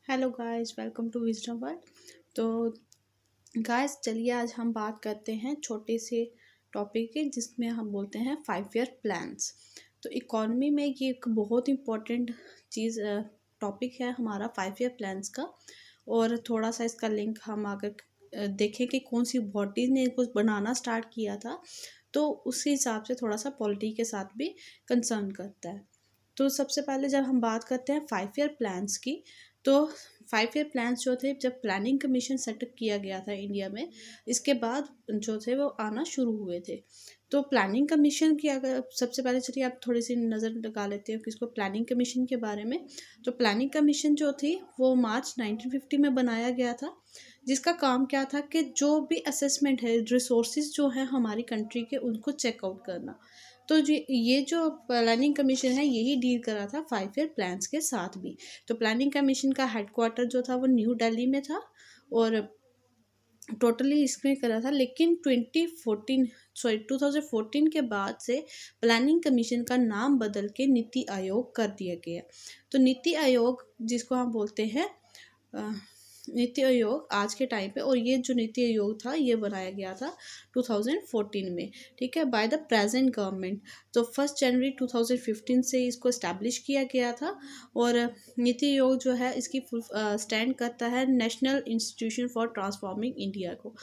Hello guys, welcome to wisdom world. तो guys, चलिए आज हम बात करते हैं छोटे से टॉपिक की, जिसमें हम बोलते हैं 5 ईयर प्लान्स। तो इकॉनमी में ये एक बहुत इम्पोर्टेंट चीज़ टॉपिक है हमारा 5 ईयर प्लान्स का। और थोड़ा सा इसका लिंक हम अगर देखें कि कौन सी बॉडीज ने कुछ बनाना स्टार्ट किया था, तो उसी हिसाब से थोड़ा सा पॉलिटी के साथ भी कंसर्न करता है। तो सबसे पहले जब हम बात करते हैं 5 ईयर प्लान्स की, तो 5 ईयर प्लान्स जो थे, जब प्लानिंग कमीशन सेटअप किया गया था इंडिया में, इसके बाद जो थे वो आना शुरू हुए थे। तो प्लानिंग कमीशन की अगर सबसे पहले चलिए आप थोड़ी सी नज़र लगा लेते हो किसको प्लानिंग कमीशन के बारे में। तो प्लानिंग कमीशन जो थी वो मार्च 1950 में बनाया गया था, जिसका काम क्या था कि जो भी असेसमेंट है, रिसोर्सेज जो है हमारी कंट्री के, उनको चेकआउट करना। तो ये जो प्लानिंग कमीशन है यही डील करा था 5 ईयर प्लान्स के साथ भी। तो प्लानिंग कमीशन का हेडक्वार्टर जो था वो न्यू दिल्ली में था, और टोटली इसमें करा था। लेकिन 2014 के बाद से प्लानिंग कमीशन का नाम बदल के नीति आयोग कर दिया गया। तो नीति आयोग जिसको हम बोलते हैं नीति आयोग आज के टाइम पे, और ये जो नीति आयोग था ये बनाया गया था 2014 में, ठीक है, बाय द प्रेजेंट गवर्नमेंट। तो 1 जनवरी 2015 से इसको इस्टेब्लिश किया गया था। और नीति आयोग जो है इसकी स्टैंड करता है national institution for transforming India को।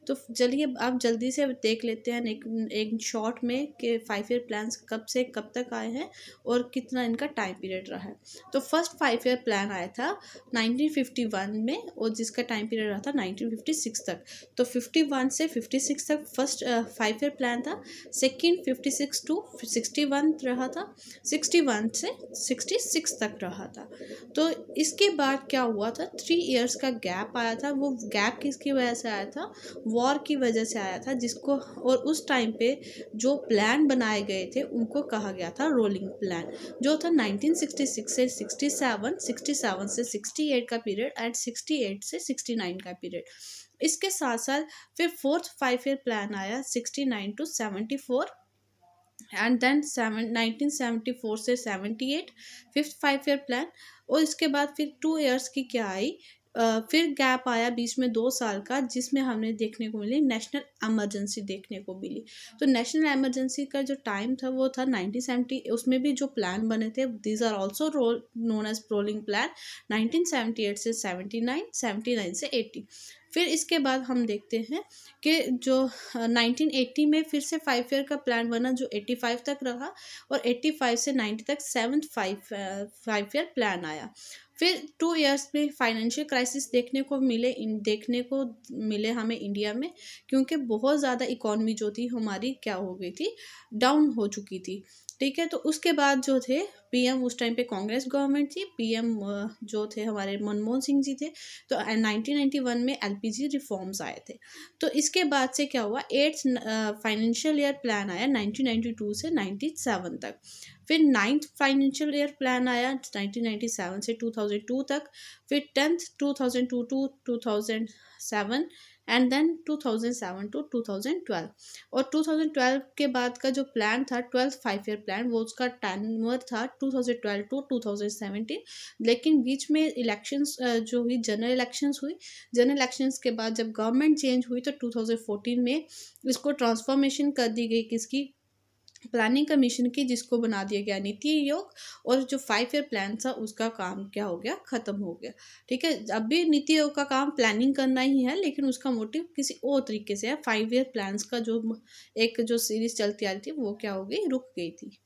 तो चलिए आप जल्दी से देख लेते हैं एक शॉर्ट में कि 5 ईयर प्लान्स कब से कब तक आए हैं और कितना इनका टाइम पीरियड रहा है। तो फर्स्ट 5 ईयर प्लान आया था 1951 में, और जिसका टाइम पीरियड रहा था 1956 तक। तो 51 से 56 तक फर्स्ट 5 ईयर प्लान था। सेकेंड 56 टू 61 रहा था। 61 से 66 तक रहा था। तो इसके बाद क्या हुआ था, 3 इयर्स का गैप आया था। वो गैप किसकी वजह से आया था, वॉर की वजह से आया था, जिसको और उस टाइम पे जो प्लान बनाए गए थे उनको कहा गया था रोलिंग प्लान, जो था 1966 से 67, 67 से 68 का पीरियड एंड 68 से 69 का पीरियड। इसके साथ साथ फिर फोर्थ 5 ईयर प्लान आया 69 टू 74, एंड देन 1974 से 78 फिफ्थ 5 ईयर प्लान। और इसके बाद फिर 2 इयर्स की क्या आई, फिर गैप आया बीच में 2 साल का, जिसमें हमें देखने को मिली नेशनल इमरजेंसी देखने को मिली। तो नेशनल इमरजेंसी का जो टाइम था वो था 1970। उसमें भी जो प्लान बने थे these are also known as rolling plan, 1978 से 79, 79 से 80। फिर इसके बाद हम देखते हैं कि जो 1980 में फिर से 5 ईयर का प्लान बना, जो 85 तक रहा, और 85 से 90 तक 7th 5 ईयर प्लान आया। फिर 2 इयर्स में फाइनेंशियल क्राइसिस देखने को मिले हमें इंडिया में, क्योंकि बहुत ज़्यादा इकॉनमी जो थी हमारी क्या हो गई थी, डाउन हो चुकी थी, ठीक है। तो उसके बाद जो थे पीएम, उस टाइम पे कांग्रेस गवर्नमेंट थी, पीएम जो थे हमारे मनमोहन सिंह जी थे। तो 1991 में एलपीजी रिफॉर्म्स आए थे। तो इसके बाद से क्या हुआ, 8th फाइनेंशियल ईयर प्लान आया 1992 से 97 तक। फिर 9th फाइनेंशियल ईयर प्लान आया 1997 से 2002 तक। फिर 10th 2002 to 2007, and then 2007 to 2012। और 2012 के बाद का जो प्लान था 12th 5 ईयर प्लान, वो उसका टर्नओवर था 2012 टू 2017। लेकिन बीच में इलेक्शंस जो हुई, जनरल इलेक्शंस हुई। जनरल इलेक्शंस के बाद जब गवर्नमेंट चेंज हुई तो 2014 में इसको ट्रांसफॉर्मेशन कर दी गई, किसकी, प्लानिंग कमीशन की, जिसको बना दिया गया नीति आयोग। और जो 5 ईयर प्लान था उसका काम क्या हो गया, खत्म हो गया, ठीक है। अब भी नीति आयोग का काम प्लानिंग करना ही है, लेकिन उसका मोटिव किसी और तरीके से है। 5 ईयर प्लान्स का जो सीरीज चलती आ रही थी वो क्या हो गई, रुक गई थी।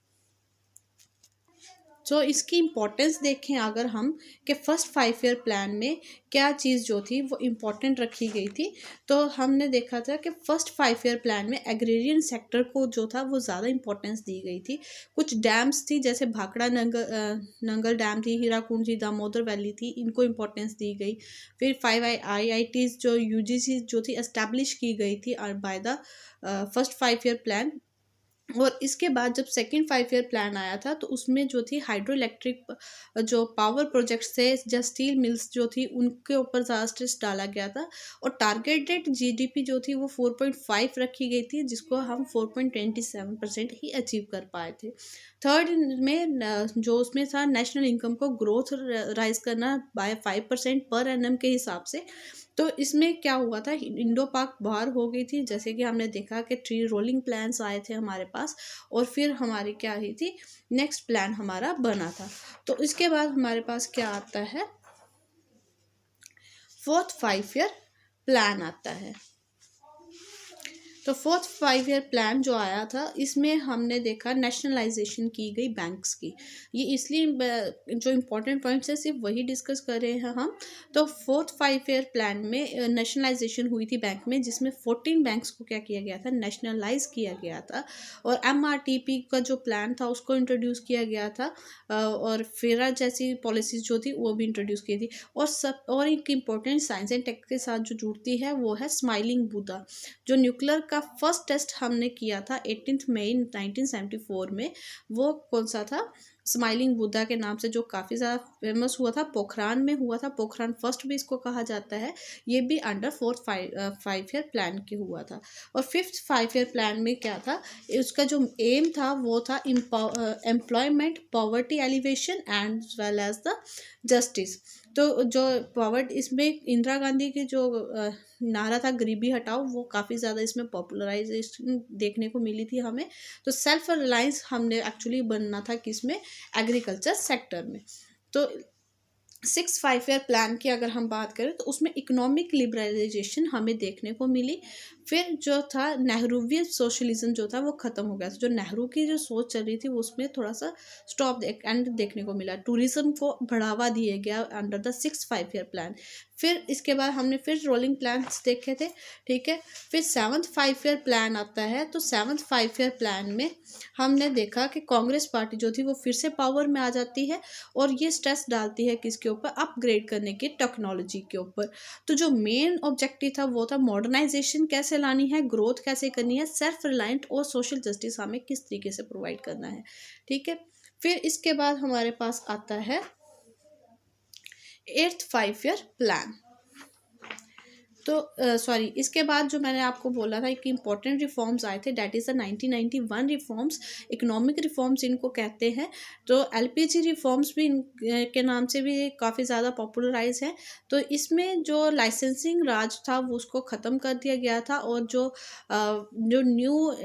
सो इसकी इम्पोर्टेंस देखें अगर हम, कि फर्स्ट 5 ईयर प्लान में क्या चीज़ जो थी वो इम्पोर्टेंट रखी गई थी। तो हमने देखा था कि फर्स्ट 5 ईयर प्लान में एग्रेरियन सेक्टर को जो था वो ज़्यादा इम्पोर्टेंस दी गई थी। कुछ डैम्स थी, जैसे भाखड़ा नंगल डैम थी, हीराकुंड थी, दामोदर वैली थी, इनको इम्पोर्टेंस दी गई। फिर 5 IITs जो UGC जो थी एस्टैब्लिश की गई थी by the first 5 year plan, और इसके बाद जब सेकेंड 5 ईयर प्लान आया था तो उसमें जो थी हाइड्रो इलेक्ट्रिक जो पावर प्रोजेक्ट्स थे या स्टील मिल्स जो थी उनके ऊपर ज़्यादा स्ट्रेस डाला गया था। और टारगेटेड जीडीपी जो थी वो 4.5 रखी गई थी, जिसको हम 4.27% ही अचीव कर पाए थे। थर्ड में जो उसमें था नेशनल इनकम को ग्रोथ राइज करना बाय 5% पर एनम के हिसाब से। तो इसमें क्या हुआ था, इंडो पाक बाहर हो गई थी, जैसे कि हमने देखा कि 3 रोलिंग प्लान्स आए थे हमारे पास। और फिर हमारी क्या हुई थी, नेक्स्ट प्लान हमारा बना था। तो इसके बाद हमारे पास क्या आता है, फोर्थ 5 ईयर प्लान आता है। तो फोर्थ 5 ईयर प्लान जो आया था इसमें हमने देखा नेशनलाइजेशन की गई बैंक्स की। ये इसलिए जो इम्पोर्टेंट पॉइंट्स है सिर्फ वही डिस्कस कर रहे हैं हम। तो फोर्थ 5 ईयर प्लान में नेशनलाइजेशन हुई थी बैंक में, जिसमें 14 बैंक्स को क्या किया गया था, नेशनलाइज किया गया था। और MRTP का जो प्लान था उसको इंट्रोड्यूस किया गया था। और फेरा जैसी पॉलिसीज जो थी वो भी इंट्रोड्यूस की थी। और एक इम्पोर्टेंट साइंस एंड टेक के साथ जो जुड़ती है वो है स्माइलिंग बुद्धा। जो न्यूक्लियर का फर्स्ट टेस्ट हमने किया था 18 मई 1974 में, वो कौन सा था, स्माइलिंग बुद्धा के नाम से, जो काफ़ी ज़्यादा फेमस हुआ था, पोखरान में हुआ था। पोखरान फर्स्ट भी इसको कहा जाता है। ये भी अंडर फोर्थ 5 ईयर प्लान के हुआ था। और फिफ्थ 5 ईयर प्लान में क्या था, उसका जो एम था वो था employment, poverty alleviation and well as the justice. तो जो पॉवर्ट इसमें इंदिरा गांधी की जो नारा था गरीबी हटाओ, वो काफ़ी ज़्यादा इसमें पॉपुलराइजेशन देखने को मिली थी हमें। तो सेल्फ रिलायंस हमने एक्चुअली बनना था किसमें, एग्रीकल्चर सेक्टर में। तो 6 5 ईयर प्लान की अगर हम बात करें तो उसमें इकोनॉमिक लिबरलाइजेशन हमें देखने को मिली। फिर जो था नेहरूवियन सोशलिज्म जो था वो ख़त्म हो गया था। जो नेहरू की जो सोच चल रही थी वो उसमें थोड़ा सा स्टॉप एंड देखने को मिला। टूरिज्म को बढ़ावा दिया गया अंडर द 6 5 ईयर प्लान। फिर इसके बाद हमने फिर रोलिंग प्लान्स देखे थे, ठीक है। फिर 7th 5 ईयर प्लान आता है। तो 7th 5 ईयर प्लान में हमने देखा कि कांग्रेस पार्टी जो थी वो फिर से पावर में आ जाती है और ये स्ट्रेस डालती है किसके ऊपर, अपग्रेड करने की टेक्नोलॉजी के ऊपर। तो जो मेन ऑब्जेक्टिव था वो था मॉडर्नाइजेशन कैसे लानी है, ग्रोथ कैसे करनी है, सेल्फ रिलायंट और सोशल जस्टिस हमें किस तरीके से प्रोवाइड करना है, ठीक है। फिर इसके बाद हमारे पास आता है 8th 5 ईयर प्लान। तो सॉरी, इसके बाद जो मैंने आपको बोला था कि इंपॉर्टेंट रिफॉर्म्स आए थे, that is the 1991 reforms. Economic reforms इनको कहते हैं। तो LPG रिफॉर्म्स भी के नाम से भी काफ़ी ज़्यादा पॉपुलराइज है। तो इसमें जो लाइसेंसिंग राज था वो उसको ख़त्म कर दिया गया था और जो न्यू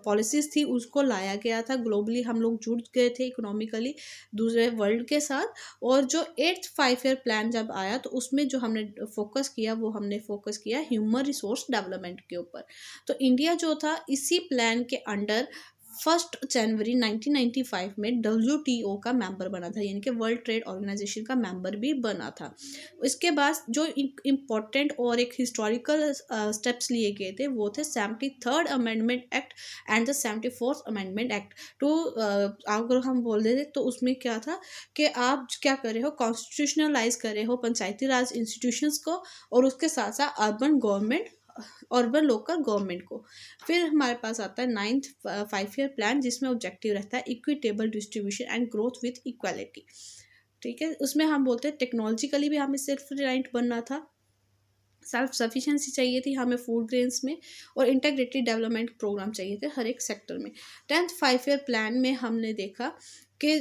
पॉलिसीज़ थी उसको लाया गया था। ग्लोबली हम लोग जुड़ गए थे इकोनॉमिकली दूसरे वर्ल्ड के साथ। और जो 8th 5 ईयर प्लान जब आया तो उसमें जो हमने फोकस किया वो हमने फोकस किया ह्यूमन रिसोर्स डेवलपमेंट के ऊपर। तो इंडिया जो था इसी प्लान के अंडर 1 जनवरी 1995 में WTO का मेंबर बना था, यानी कि वर्ल्ड ट्रेड ऑर्गेनाइजेशन का मेंबर भी बना था। इसके बाद जो इम्पोर्टेंट और एक हिस्टोरिकल स्टेप्स लिए गए थे वो थे 73rd amendment act and the 74th amendment act. तो अगर हम बोल देते तो उसमें क्या था कि आप क्या कर रहे हो, कॉन्स्टिट्यूशनलाइज कर रहे हो पंचायती राज इंस्टीट्यूशंस को और उसके साथ साथ अर्बन लोकल गवर्नमेंट को। फिर हमारे पास आता है 9th 5 ईयर प्लान, जिसमें ऑब्जेक्टिव रहता है equitable distribution and growth with equality, ठीक है। उसमें हम बोलते हैं टेक्नोलॉजिकली भी हमें सेल्फ रिलायंट बनना था, सेल्फ सफिशिएंसी चाहिए थी हमें फूड ग्रेन्स में, और इंटीग्रेटेड डेवलपमेंट प्रोग्राम चाहिए थे हर एक सेक्टर में। 10th 5 ईयर प्लान में हमने देखा कि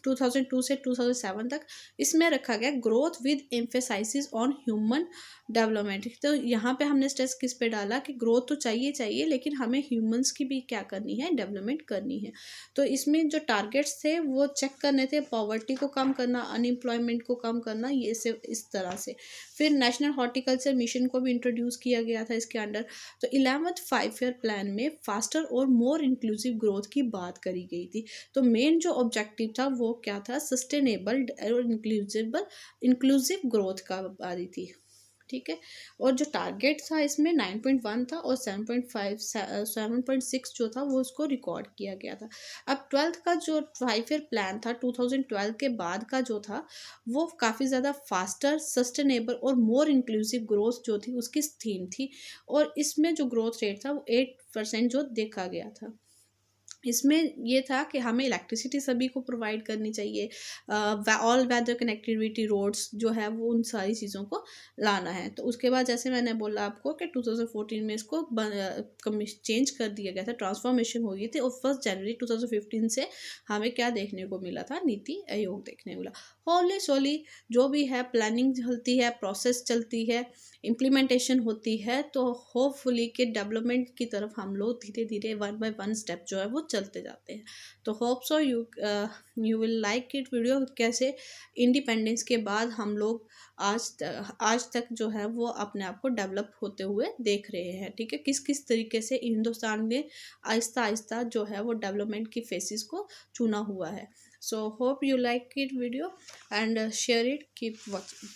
2002 से 2007 तक इसमें रखा गया growth with emphasis on human development. तो यहाँ पे हमने स्ट्रेस किस पे डाला कि ग्रोथ तो चाहिए लेकिन हमें ह्यूमंस की भी क्या करनी है, डेवलपमेंट करनी है। तो इसमें जो टारगेट्स थे वो चेक करने थे, पॉवर्टी को कम करना, अनएम्प्लॉयमेंट को कम करना, ये से इस तरह से। फिर नेशनल हॉर्टिकल्चर मिशन को भी इंट्रोड्यूस किया गया था इसके अंडर। तो 11th 5 ईयर प्लान में फास्टर और मोर इंक्लूसिव ग्रोथ की बात करी गई थी। तो मेन जो ऑब्जेक्टिव था वो क्या था, सस्टेनेबल और इंक्लूसिव ग्रोथ का आ रही थी, ठीक है। और जो टारगेट था इसमें 9.1 था और 7.6 जो था वो उसको रिकॉर्ड किया गया था। अब 12th का जो 5 ईयर प्लान था 2012 के बाद का जो था वो काफ़ी ज़्यादा फास्टर, सस्टेनेबल और मोर इंक्लूसिव ग्रोथ जो थी उसकी थीम थी। और इसमें जो ग्रोथ रेट था वो 8% जो देखा गया था। इसमें ये था कि हमें इलेक्ट्रिसिटी सभी को प्रोवाइड करनी चाहिए, ऑल वेदर कनेक्टिविटी रोड्स जो है वो उन सारी चीज़ों को लाना है। तो उसके बाद जैसे मैंने बोला आपको कि 2014 में इसको चेंज कर दिया गया था, ट्रांसफॉर्मेशन हो गई थी, और 1 जनवरी 2015 से हमें क्या देखने को मिला था, नीति आयोग देखने को मिला। होली सोली जो भी है प्लानिंग चलती है, प्रोसेस चलती है, इम्प्लीमेंटेशन होती है, तो होपफुली कि डेवलपमेंट की तरफ हम लोग धीरे धीरे 1 बाय 1 स्टेप जो है वो चलते जाते हैं। तो hope so you will like it video, कैसे इंडिपेंडेंस के बाद हम लोग आज तक जो है वो अपने आप को डेवलप होते हुए देख रहे हैं। ठीक है, किस किस तरीके से हिंदुस्तान ने आहिस्ता आहिस्ता जो है वो डेवलपमेंट की फेसिस को चुना हुआ है। So hope you like it video and share it, keep watching.